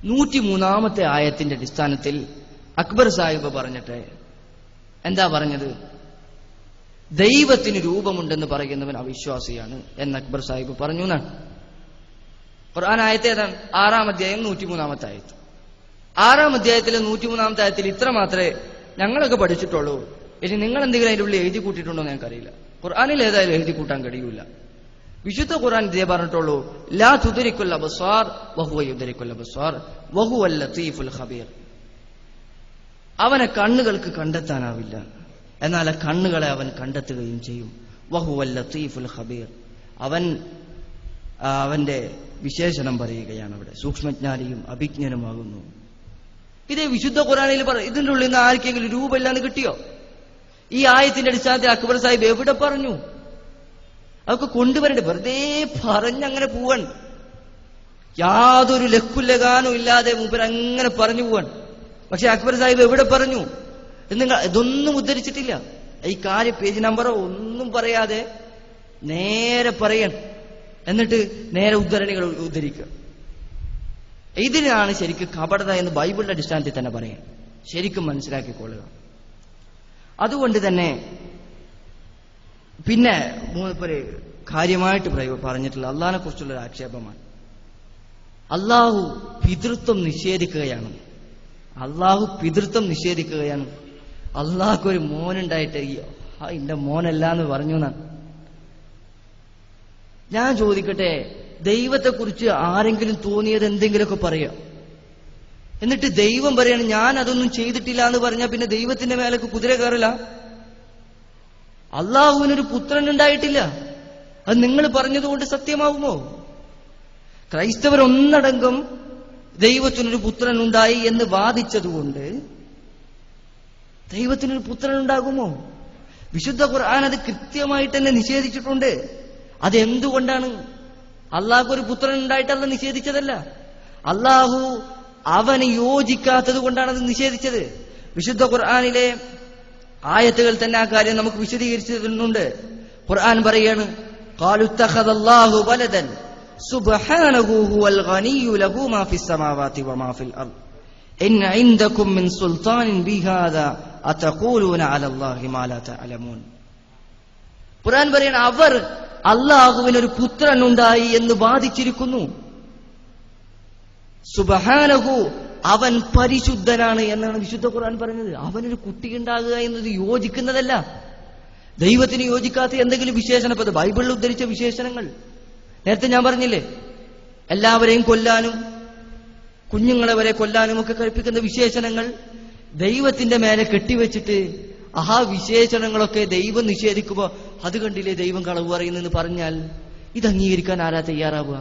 103-ാമത്തെ ആയത്തിന്റെ അടിസ്ഥാനത്തിൽ അക്ബർ സാഹിബ് പറഞ്ഞിട്ട് എന്താ പറഞ്ഞത്? ദൈവത്തിന് രൂപമുണ്ടെന്ന് പറയുന്നവൻ അവിശ്വാസിയാണ് എന്ന് അക്ബർ സാഹിബ് പറഞ്ഞു എന്നാണ്. ഖുർആൻ ആയത്ത് ഏതാണ്? 6-ാം അധ്യായം 103-ാമത്തെ ആയത്ത്. 6-ാം അധ്യായത്തിലെ 103-ാമത്തെ ആയത്തിൽ ഇത്ര മാത്രമേ ഞങ്ങളൊക്കെ പഠിച്ചിട്ടുള്ളൂ. ഇനി നിങ്ങൾ എന്തെങ്കിലും അതിൻ്റെ ഉള്ളിൽ എഴുതി കൂട്ടിയിട്ടുണ്ടോ എന്ന് ഞങ്ങൾക്കറിയില്ല. ഖുർആനിൽ ഏതായാലും എഴുതി കൂട്ടാൻ കഴിയൂല. വിശുദ്ധ ഖുർആൻ ഇതേ പറഞ്ഞിട്ടുള്ളൂ, ലാ തുദ്രിക്കുൽ അബ്സാർ വഹുവ യുദ്രിക്കുൽ അബ്സാർ വഹുവൽ ലത്തീഫുൽ ഖബീർ. അവനെ കണ്ണുകൾക്ക് കണ്ടെത്താനാവില്ല, എന്നാൽ കണ്ണുകളെ അവൻ കണ്ടെത്തുകയും ചെയ്യും. വഹുവൽ ലത്തീഫുൽ ഖബീർ. അവന്റെ വിശേഷണം പറയുകയാണ് അവിടെ, സൂക്ഷ്മജ്ഞാനിയും അഭിജ്ഞനുമാകുന്നു. ഇതേ വിശുദ്ധ ഖുർആനിൽ ഇതിന്റെ ഉള്ളിൽ നിന്ന് ആർക്കെങ്കിലും രൂപമില്ലാന്ന് കിട്ടിയോ? ഈ ആയത്തിന്റെ അടിസ്ഥാനത്തിൽ അക്ബർ സാഹിബ് എവിടെ പറഞ്ഞു? അതൊക്കെ കൊണ്ടുവരണ്ടേ? വെറുതെ പറഞ്ഞങ്ങനെ പോവാൻ, യാതൊരു ലക്കുലഗാനും ഇല്ലാതെ മൂപ്പരങ്ങനെ പറഞ്ഞു പോവാൻ. പക്ഷെ അക്ബർ സാഹിബ് എവിടെ പറഞ്ഞു? നിങ്ങൾ ഇതൊന്നും ഉദ്ധരിച്ചിട്ടില്ല. ഈ കാര്യം പേജ് നമ്പറോ ഒന്നും പറയാതെ നേരെ പറയാൻ, എന്നിട്ട് നേരെ ഉദ്ധരണികൾ ഉദ്ധരിക്കുക. ഇതിനാണ് ശരിക്കും കപടത എന്ന് ബൈബിളിന്റെ അടിസ്ഥാനത്തിൽ തന്നെ പറയാൻ. ശരിക്കും മനസ്സിലാക്കിക്കൊള്ളുക. അതുകൊണ്ട് തന്നെ പിന്നെ മൂപ്പര് കാര്യമായിട്ട് പറഞ്ഞിട്ടുള്ള അള്ളാഹിനെ കുറിച്ചുള്ള ഒരു ആക്ഷേപമാണ്. അള്ളാഹു പിതൃത്വം നിഷേധിക്കുകയാണ്. അള്ളാഹ്ക്കൊരു മോനുണ്ടായിട്ട് എന്റെ മോനല്ല എന്ന് പറഞ്ഞു എന്നാണ്. ഞാൻ ചോദിക്കട്ടെ, ദൈവത്തെക്കുറിച്ച് ആരെങ്കിലും തോന്നിയത് എന്തെങ്കിലുമൊക്കെ പറയാം, എന്നിട്ട് ദൈവം പറയാണ് ഞാൻ അതൊന്നും ചെയ്തിട്ടില്ല എന്ന് പറഞ്ഞാൽ പിന്നെ ദൈവത്തിന്റെ മേലേക്ക് കുതിര കയറില്ല. അള്ളാഹുവിനൊരു പുത്രൻ ഉണ്ടായിട്ടില്ല, അത് നിങ്ങൾ പറഞ്ഞതുകൊണ്ട് സത്യമാകുമോ? ക്രൈസ്തവർ ഒന്നടങ്കം ദൈവത്തിനൊരു പുത്രൻ ഉണ്ടായി എന്ന് വാദിച്ചതുകൊണ്ട് ദൈവത്തിനൊരു പുത്രൻ ഉണ്ടാകുമോ? വിശുദ്ധ ഖുർആൻ അത് കൃത്യമായിട്ട് തന്നെ നിഷേധിച്ചിട്ടുണ്ട്. അതെന്തുകൊണ്ടാണ്? അള്ളാഹു ഒരു പുത്രൻ ഉണ്ടായിട്ടല്ല നിഷേധിച്ചതല്ല, അള്ളാഹു അവന് യോജിക്കാത്തത് കൊണ്ടാണ് അത് നിഷേധിച്ചത്. വിശുദ്ധ ഖുർആനിലെ ആയത്തുകൾ തന്നെ ആ കാര്യം നമുക്ക് വിശദീകരിച്ചു തരുന്നുണ്ട്. ഖുർആൻ പറയാണ്, ഖാലു ഇത്തഖദല്ലാഹു വലദൻ സുബ്ഹാനഹു ഹുവൽ ഗനിയ്യു ലഹു മാ ഫിസ് സമാവാതി വമാ ഫിൽ അർദ് ഇൻ ഇൻദകും മിൻ സുൽത്താനിൻ ബിഹാദാ അതഖൂലൂന അലല്ലാഹി മാ ലാ തഅലമൂൻ. ഖുർആൻ പറയാണ്, അവർ അള്ളാഹുവിനൊരു പുത്രൻ ഉണ്ടായി എന്ന് വാദിച്ചിരിക്കുന്നു. സുബ്ഹാനഹു, അവൻ പരിശുദ്ധനാണ് എന്നാണ് വിശുദ്ധ ഖുർആൻ പറഞ്ഞത്. അവനൊരു കുട്ടി ഉണ്ടാകുക എന്നത് യോജിക്കുന്നതല്ല. ദൈവത്തിന് യോജിക്കാത്ത എന്തെങ്കിലും വിശേഷണപ്പത് ബൈബിളിൽ ഉദ്ധരിച്ച വിശേഷണങ്ങൾ നേരത്തെ ഞാൻ പറഞ്ഞില്ലേ, എല്ലാവരെയും കൊല്ലാനും കുഞ്ഞുങ്ങളെ വരെ കൊല്ലാനും ഒക്കെ കൽപ്പിക്കുന്ന വിശേഷണങ്ങൾ ദൈവത്തിന്റെ മേലെ കെട്ടിവെച്ചിട്ട് ആ വിശേഷണങ്ങളൊക്കെ ദൈവം നിഷേധിക്കുമ്പോൾ അത് കണ്ടില്ലേ ദൈവം കളവ് പറയുന്നെന്ന് പറഞ്ഞാൽ ഇത് അംഗീകരിക്കാൻ ആരാ തയ്യാറാവുക?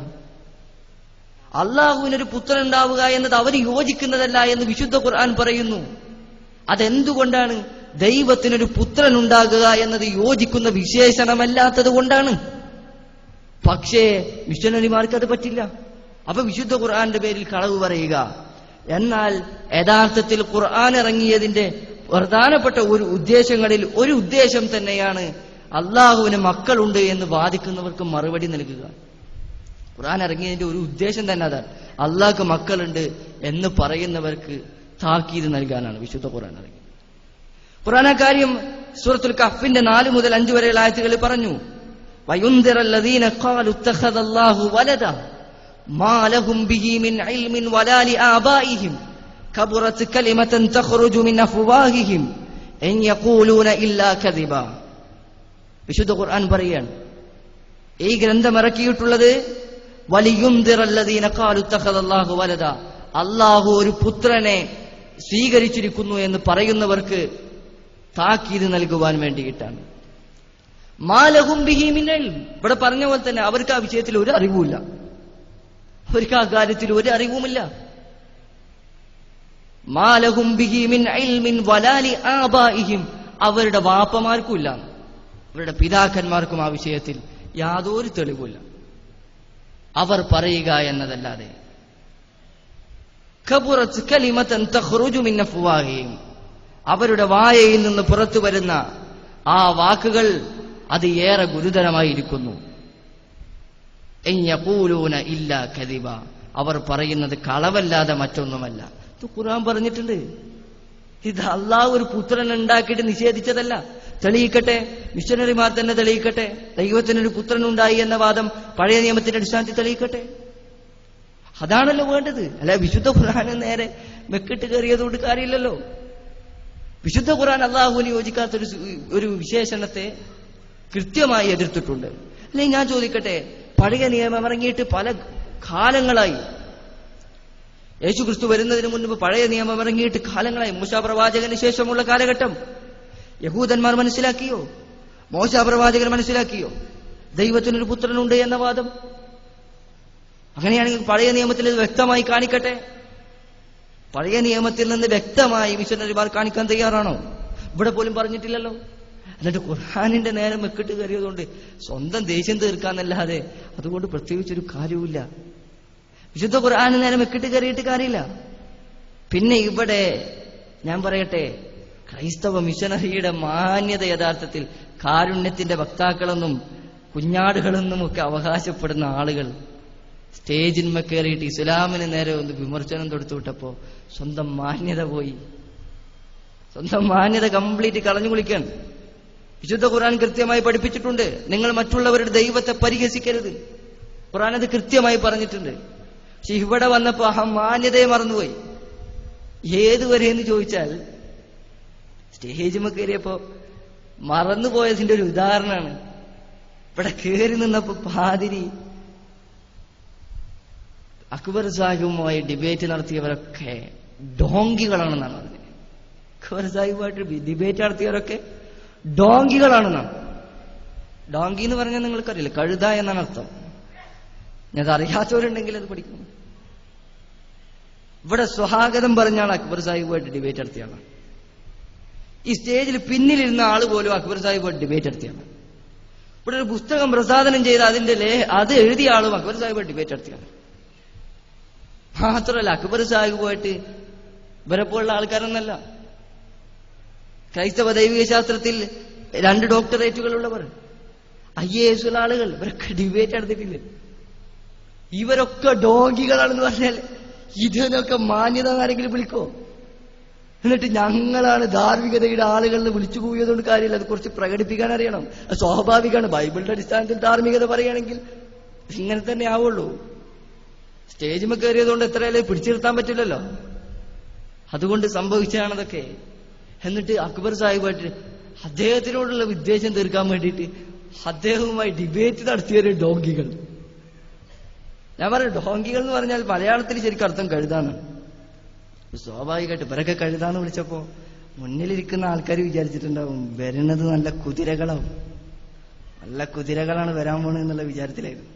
അള്ളാഹുവിനൊരു പുത്രൻ ഉണ്ടാവുക എന്നത് അവന് യോജിക്കുന്നതല്ല എന്ന് വിശുദ്ധ ഖുർആൻ പറയുന്നു. അതെന്തുകൊണ്ടാണ്? ദൈവത്തിനൊരു പുത്രൻ ഉണ്ടാകുക എന്നത് യോജിക്കുന്ന വിശേഷണമല്ലാത്തത് കൊണ്ടാണ്. പക്ഷേ മിഷനറിമാർക്ക് അത് പറ്റില്ല. അപ്പൊ വിശുദ്ധ ഖുർആന്റെ പേരിൽ കളവ് പറയുക. എന്നാൽ യഥാർത്ഥത്തിൽ ഖുർആൻ ഇറങ്ങിയതിന്റെ പ്രധാനപ്പെട്ട ഒരു ഉദ്ദേശങ്ങളിൽ ഒരു ഉദ്ദേശം തന്നെയാണ് അള്ളാഹുവിന് മക്കളുണ്ട് എന്ന് വാദിക്കുന്നവർക്ക് മറുപടി നൽകുക. ഖുർആൻ ഇറങ്ങിയതിന്റെ ഒരു ഉദ്ദേശം തന്നെ അതാണ്, അള്ളാഹ്ക്ക് മക്കളുണ്ട് എന്ന് പറയുന്നവർക്ക് താക്കീത് നൽകാനാണ് വിശുദ്ധ ഖുർആൻ ഇറങ്ങി. ഖുർആൻ കാര്യം സൂറത്തുൽ കഹ്ഫിന്റെ 4 മുതൽ 5 വരെയുള്ള ആയത്തുകളിൽ പറഞ്ഞു, വയുൻദിറല്ലദീന ഖാലു ഇത്തഖദല്ലാഹു വലദ മാ ലഹും ബിഹി മിൻ ഇൽമിൻ വലാ ലിആബാഇഹിം കബറത് കലിമതൻ തഖ്റുജു മിൻ അഫ്വാഹിഹിം ഇൻ യഖൂലൂന ഇല്ലാ കദിബ. വിശുദ്ധ ഖുർആൻ പറയാണ്, ഈ ഗ്രന്ഥം ഇറക്കിയിട്ടുള്ളത് വലിയുൻദിറല്ലദീന ഖാലു ഇത്തഖദല്ലാഹു വലദ, അല്ലാഹു ഒരു പുത്രനെ സ്വീകരിച്ചിരിക്കുന്നു എന്ന് പറയുന്നവർക്ക് താക്കീത് നൽകുവാൻ വേണ്ടിയിട്ടാണ്. മാ ലഹും ബിഹി മിൻ ഇൽം, ഇവിടെ പറഞ്ഞ പോലെ തന്നെ അവർക്ക് ആ വിഷയത്തിൽ ഒരു അറിവുമില്ല, അവർക്ക് ആ കാര്യത്തിൽ ഒരു അറിവുമില്ല. മാ ലഹും ബിഹി മിൻ ഇൽമിൻ വലാ ലിആബാഇഹിം, അവരുടെ വാപ്പമാർക്കും ഇല്ല, അവരുടെ പിതാക്കന്മാർക്കും ആ വിഷയത്തിൽ യാതൊരു തെളിവില്ല. അവർ പറയുക എന്നതല്ലാതെ. കബറത് കലിമതൻ തഖ്റുജു മിൻ അഫ്വാഹിഹിം, അവരുടെ വായയിൽ നിന്ന് പുറത്തു വരുന്ന ആ വാക്കുകൾ അത് ഏറെ ഗുരുതരമായിരിക്കുന്നു. ഇൻ യഖൂലൂന ഇല്ലാ കദിബ, അവർ പറയുന്നത് കളവല്ലാതെ മറ്റൊന്നുമല്ല. ഇത് ഖുർആൻ പറഞ്ഞിട്ടുണ്ട്. ഇത് അള്ളാഹു ഒരു പുത്രൻ ഉണ്ടാക്കിയിട്ട് നിഷേധിച്ചതല്ല. തെളിയിക്കട്ടെ, മിഷനറിമാർ തന്നെ തെളിയിക്കട്ടെ. ദൈവത്തിനൊരു പുത്രൻ ഉണ്ടായി എന്ന വാദം പഴയ നിയമത്തിന്റെ അടിസ്ഥാനത്തിൽ തെളിയിക്കട്ടെ. അതാണല്ലോ വേണ്ടത്. അല്ല വിശുദ്ധ ഖുർആന് നേരെ മെക്കിട്ട് കയറിയതുകൊണ്ട് കാര്യമില്ലല്ലോ. വിശുദ്ധ ഖുർആൻ അള്ളാഹുവിന് യോജിക്കാത്തൊരു ഒരു വിശേഷണത്തെ കൃത്യമായി എതിർത്തിട്ടുണ്ട്. അല്ലെങ്കിൽ ഞാൻ ചോദിക്കട്ടെ, പഴയ നിയമം ഇറങ്ങിയിട്ട് പല കാലങ്ങളായി, യേശു ക്രിസ്തു വരുന്നതിന് മുൻപ് പഴയ നിയമം ഇറങ്ങിയിട്ട് കാലങ്ങളായി. മൂശാ പ്രവാചകന് ശേഷമുള്ള കാലഘട്ടം യഹൂദന്മാർ മനസ്സിലാക്കിയോ? മോശാ പ്രവാചകൻ മനസ്സിലാക്കിയോ ദൈവത്തിനൊരു പുത്രനുണ്ട് എന്ന വാദം? അങ്ങനെയാണെങ്കിൽ പഴയ നിയമത്തിൽ ഇത് വ്യക്തമായി കാണിക്കട്ടെ. പഴയ നിയമത്തിൽ നിന്ന് വ്യക്തമായി മിഷനറിമാർ കാണിക്കാൻ തയ്യാറാണോ? ഇവിടെ പോലും പറഞ്ഞിട്ടില്ലല്ലോ. എന്നിട്ട് ഖുർആനിന്റെ നേരെ മെക്കിട്ട് കയറിയതുകൊണ്ട് സ്വന്തം ദേഷ്യം തീർക്കാന്നല്ലാതെ അതുകൊണ്ട് പ്രത്യേകിച്ചൊരു കാര്യവുമില്ല. വിശുദ്ധ ഖുർആന് നേരെ മെക്കിട്ട് കയറിയിട്ട് കാര്യമില്ല. പിന്നെ ഇവിടെ ഞാൻ പറയട്ടെ, ക്രൈസ്തവ മിഷനറിയുടെ മാന്യത യഥാർത്ഥത്തിൽ കാരുണ്യത്തിന്റെ വക്താക്കളെന്നും കുഞ്ഞാടുകളെന്നും ഒക്കെ അവകാശപ്പെടുന്ന ആളുകൾ സ്റ്റേജിന്മ കയറിയിട്ട് ഇസ്ലാമിന് നേരെ ഒന്ന് വിമർശനം തൊടുത്തുവിട്ടപ്പോ സ്വന്തം മാന്യത പോയി. സ്വന്തം മാന്യത കംപ്ലീറ്റ് കളഞ്ഞു കുളിക്കാൻ. വിശുദ്ധ ഖുർആൻ കൃത്യമായി പഠിപ്പിച്ചിട്ടുണ്ട്, നിങ്ങൾ മറ്റുള്ളവരുടെ ദൈവത്തെ പരിഹസിക്കരുത്. ഖുർആൻ അത് കൃത്യമായി പറഞ്ഞിട്ടുണ്ട്. പക്ഷെ ഇവിടെ വന്നപ്പോ ആ മാന്യതയെ മറന്നുപോയി. ഏതുവരെ എന്ന് ചോദിച്ചാൽ സ്റ്റേജിന്മ കയറിയപ്പോ മറന്നുപോയതിന്റെ ഒരു ഉദാഹരണമാണ്. ഇവിടെ കയറി നിന്നപ്പോ പാതിരി അക്ബർ സാഹിബുമായി ഡിബേറ്റ് നടത്തിയവരൊക്കെ ഡോങ്കികളാണെന്നാണ് പറഞ്ഞത്. അക്ബർ സാഹിബുമായിട്ട് ഡിബേറ്റ് നടത്തിയവരൊക്കെ ഡോങ്കികളാണെന്നാണ്. ഡോങ്കി എന്ന് പറഞ്ഞാൽ നിങ്ങൾക്കറിയില്ല, കഴുത എന്നാണ് അർത്ഥം. അത് അറിയാത്തവരുണ്ടെങ്കിൽ അത് പഠിക്കണം. ഇവിടെ സ്വാഗതം പറഞ്ഞാണ് അക്ബർ സാഹിബുമായിട്ട് ഡിബേറ്റ് നടത്തിയാണ്. ഈ സ്റ്റേജിൽ പിന്നിലിരുന്ന ആള് പോലും അക്ബർ സാഹിബുമായിട്ട് ഡിബേറ്റ് നടത്തിയാണ്. ഇവിടെ ഒരു പുസ്തകം പ്രസാദനം ചെയ്ത് അത് എഴുതിയ ആളും അക്ബർ സാഹിബുമായിട്ട് ഡിബേറ്റ് നടത്തിയാണ്. മാത്രമല്ല അക്ബർ സാഹിബുമായിട്ട് ഇവരെപ്പോലുള്ള ആൾക്കാരൊന്നല്ല. ക്രൈസ്തവ ദൈവിക ശാസ്ത്രത്തിൽ 2 ഡോക്ടറേറ്റുകളുള്ളവർ, IAS ഉള്ള ആളുകൾ, ഇവരൊക്കെ ഡിബേറ്റ് നടത്തിയിട്ടില്ല. ഇവരൊക്കെ ഡോങ്കികളാണെന്ന് പറഞ്ഞാൽ ഇതിനൊക്കെ മാന്യത ആരെങ്കിലും വിളിക്കോ? എന്നിട്ട് ഞങ്ങളാണ് ധാർമ്മികതയുടെ ആളുകളിൽ വിളിച്ചു പോയതുകൊണ്ട് കാര്യമില്ല. അത് കുറച്ച് പ്രകടിപ്പിക്കാൻ അറിയണം. അത് സ്വാഭാവികമാണ്. ബൈബിളിന്റെ അടിസ്ഥാനത്തിൽ ധാർമ്മികത പറയുകയാണെങ്കിൽ ഇങ്ങനെ തന്നെ ആവുള്ളൂ. സ്റ്റേജിൽ കയറിയതുകൊണ്ട് എത്രയല്ലേ പിടിച്ചു നിർത്താൻ പറ്റില്ലല്ലോ. അതുകൊണ്ട് സംഭവിച്ചതാണതൊക്കെ. എന്നിട്ട് അക്ബർ സാഹിബായിട്ട് അദ്ദേഹത്തിനോടുള്ള വിദ്വേഷം തീർക്കാൻ വേണ്ടിയിട്ട് അദ്ദേഹവുമായി ഡിബേറ്റ് നടത്തിയൊരു ഡോങ്കികൾ. ഞാൻ പറഞ്ഞു, ഡോങ്കികൾ എന്ന് പറഞ്ഞാൽ മലയാളത്തിൽ ശരിക്കും അർത്ഥം കഴുതാണ്. സ്വാഭാവികമായിട്ട് ഇവരൊക്കെ കഴുതാന്ന് വിളിച്ചപ്പോ മുന്നിലിരിക്കുന്ന ആൾക്കാർ വിചാരിച്ചിട്ടുണ്ടാവും വരുന്നത് നല്ല കുതിരകളാവും, നല്ല കുതിരകളാണ് വരാൻ പോണത് എന്നുള്ള വിചാരത്തിലായിരുന്നു.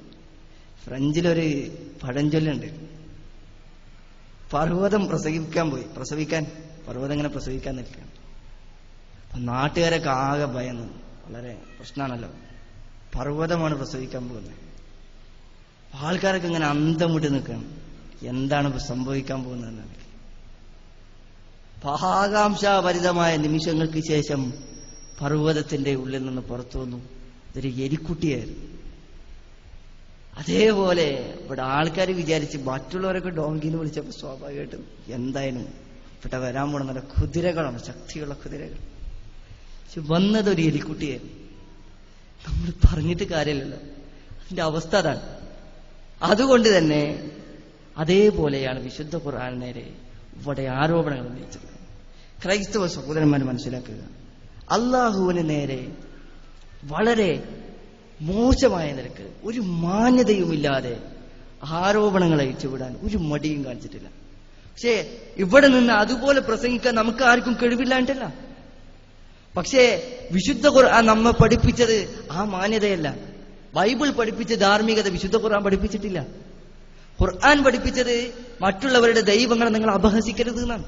ഫ്രഞ്ചിലൊരു പഴഞ്ചൊല്ലുണ്ട്, പർവ്വതം പ്രസവിക്കാൻ പർവ്വതം ഇങ്ങനെ പ്രസവിക്കാൻ നിൽക്കുകയാണ്. അപ്പൊ നാട്ടുകാരൊക്കെ ആകെ ഭയന്നു. വളരെ പ്രശ്നമാണല്ലോ, പർവ്വതമാണ് പ്രസവിക്കാൻ പോകുന്നത്. ആൾക്കാരൊക്കെ ഇങ്ങനെ അന്തം വിട്ട് നിൽക്കുകയാണ്, എന്താണ് സംഭവിക്കാൻ പോകുന്നതെന്നാണ്. ആകാംക്ഷാഭരിതമായ നിമിഷങ്ങൾക്ക് ശേഷം പർവ്വതത്തിന്റെ ഉള്ളിൽ നിന്ന് പുറത്തു വന്നു. ഇതൊരു എലിക്കുട്ടിയായിരുന്നു. അതേപോലെ ഇവിടെ ആൾക്കാർ വിചാരിച്ച് മറ്റുള്ളവരൊക്കെ ഡോങ്കിന്ന് വിളിച്ചപ്പോൾ സ്വാഭാവികമായിട്ടും എന്തായാലും ഇവിടെ വരാൻ പോണ നല്ല കുതിരകളാണ്, ശക്തിയുള്ള കുതിരകൾ. പക്ഷെ വന്നതൊരു എലിക്കുട്ടിയായിരുന്നു. നമ്മൾ പറഞ്ഞിട്ട് കാര്യമില്ലല്ലോ, അതിന്റെ അവസ്ഥ അതാണ്. അതുകൊണ്ട് തന്നെ അതേപോലെയാണ് വിശുദ്ധ ഖുർആൻ നേരെ ഇവിടെ ആരോപണങ്ങൾ ഉന്നയിച്ചത്. ക്രൈസ്തവ സഹോദരന്മാർ മനസ്സിലാക്കുക, അള്ളാഹുവിന് നേരെ വളരെ മോശമായ നിരക്ക് ഒരു മാന്യതയുമില്ലാതെ ആരോപണങ്ങൾ അയച്ചുവിടാൻ ഒരു മടിയും കാണിച്ചിട്ടില്ല. പക്ഷേ ഇവിടെ നിന്ന് അതുപോലെ പ്രസംഗിക്കാൻ നമുക്ക് ആർക്കും കഴിവില്ലാണ്ടല്ല. പക്ഷേ വിശുദ്ധ ഖുർആൻ നമ്മെ പഠിപ്പിച്ചത് ആ മാന്യതയല്ല. ബൈബിൾ പഠിപ്പിച്ച ധാർമ്മികത വിശുദ്ധ ഖുർആൻ പഠിപ്പിച്ചിട്ടില്ല. ഖുർആൻ പഠിപ്പിച്ചത് മറ്റുള്ളവരുടെ ദൈവങ്ങളെ നിങ്ങൾ അപഹസിക്കരുത് എന്നാണ്,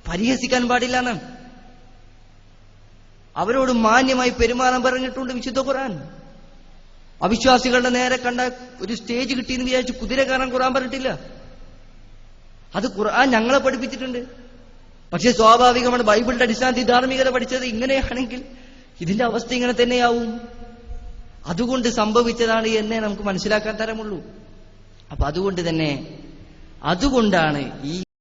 പരിഹസിക്കാൻ പാടില്ല എന്നാണ്. അവരോട് മാന്യമായി പെരുമാറാൻ പറഞ്ഞിട്ടുണ്ട് വിശുദ്ധ ഖുർആൻ. അവിശ്വാസികളുടെ നേരെ കണ്ട ഒരു സ്റ്റേജ് കിട്ടിയെന്ന് വിചാരിച്ച് കുതിര കയറാൻ ഖുർആൻ പറഞ്ഞിട്ടില്ല. അത് ഖുർആൻ ഞങ്ങളെ പഠിപ്പിച്ചിട്ടുണ്ട്. പക്ഷെ സ്വാഭാവികമാണ് ബൈബിളിന്റെ അടിസ്ഥാനത്തിൽ ധാർമ്മികത പഠിച്ചത് ഇങ്ങനെയാണെങ്കിൽ ഇതിന്റെ അവസ്ഥ ഇങ്ങനെ തന്നെയാവും. അതുകൊണ്ട് സംഭവിച്ചതാണ് എന്നേ നമുക്ക് മനസ്സിലാക്കാൻ തരമുള്ളൂ. അപ്പൊ അതുകൊണ്ട് തന്നെ അതുകൊണ്ടാണ് ഈ